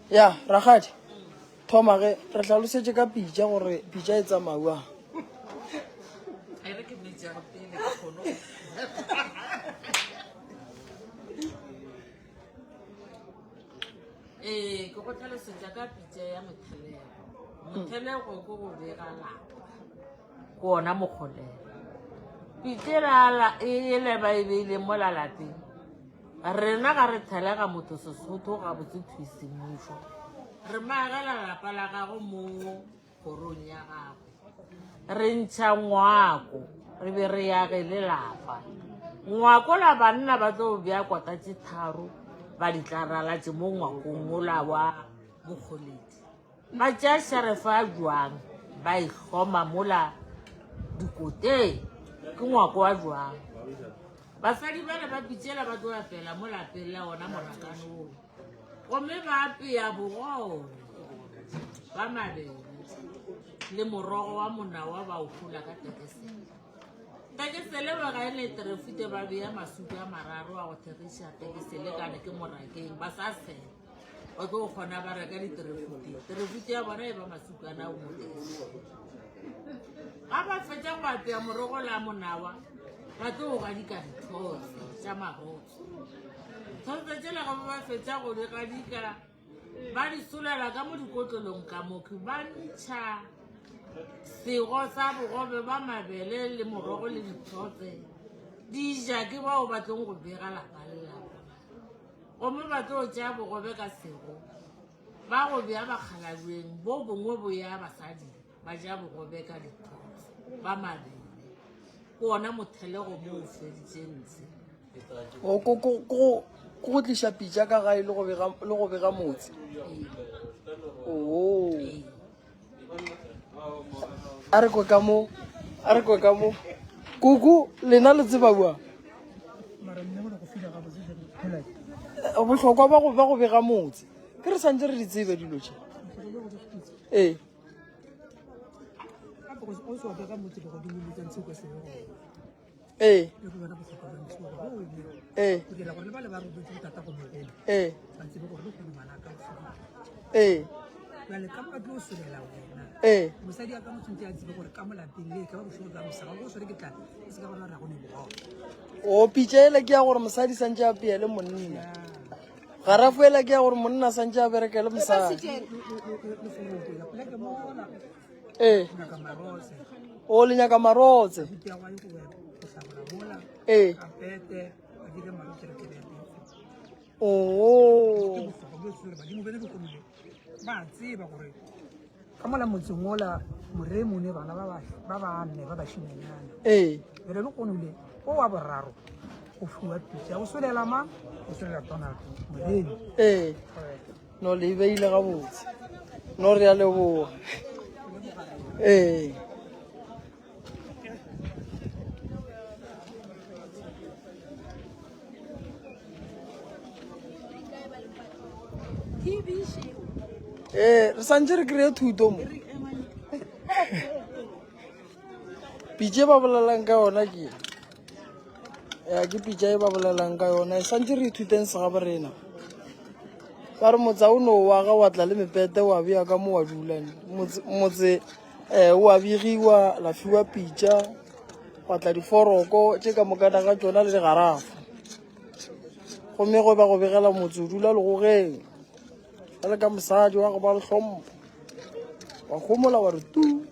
Ya, Rakgadi. Thoma ge re tlhalosetse ka pitša gore pitša e tsamauang. Ke go tlhalosetsa ka pitša ya Mothelego. Mothelego ke go bega lapa ko ona Mokgolelo. Pitša e leba e beile mo lalapeng. Rena ga re thelega motho Sesotho ga botse thuisemušo. Re maagela lapa la gago mo kgorong ya gago. Re ntšha ngwako re be re yagele lapa. Ngwako la banna ba tlo bea kota tše tharo ba di tlaralatše mo ngwakong ola wa Mokgoledi. Ba tšea šerefa jwang ba ihloma mola dikoteng ke ngwako wa jwang. Basadi bana ba pitšela ba tlo apela mo lapeng la ona morakane oo. Gomme ba apea bogobe ba mabele le morogo wa monawa ba o hula ka tekesele. Tekesele ba ga ene terefute ba bea masuku a mararo a go thegiša tekesele kane ke morakeng ba sa sela. Ba tlo kgona ba reka diterefute. Terefute ya bona e ba masukana o mo tekesele. Ga ba fetša go apea morogo la monawa ba tlo ga dika dithotse tša marotse. Thotse tšela go ba fetša go di gadika ba di solela ka mo dikotlolong ka moke ba ntšha sego sa bogobe ba mabele le morogo le dithotse di ja ke bao ba tlong go bega lapa le lapa. Gomme ba tlo tšea bogobe ka sego ba go bea bakgalabeng bo bongwe bo ya basadi ba ja bogobe ka dithotse ba mabele. Ko ona Mothelego mo o feditšentse. Go tliša pitša ka gae le go bega motse. A re kwe ka mo kuku lena le tseba bua bohlokwa ba go bega motse ke re santse re di tsebe dilo tše. Ee o pitša ele ke ya gore mosadi santse a peele monna. Garafo ele ke ya gore monna santse a berekele mosadi. O le nyaka marotse. ka mola motseng ola moremone bana ba banne ba bašhimenyana re le konole o wa boraro go fiwa pitša go solela ma go solela Donald Moremi. No le beile gabotse no re a leboga. Re santse re kry-e thuto mo pitša ba bolelang ka yona ke pitša e ba bolelang ka yona e santse re ithuteng segabo rena ba re motse o no wa ga wa tla le mepete wa bea ka mo wa dulang motse wa begiwa la fiwa pitša wa tla diforoko tše ka mokana ga tšona le digarafa gomme go ba go begela motse o dula legogeng ga le ka mosadi wa go ba le hlompho wa gomola wa re tu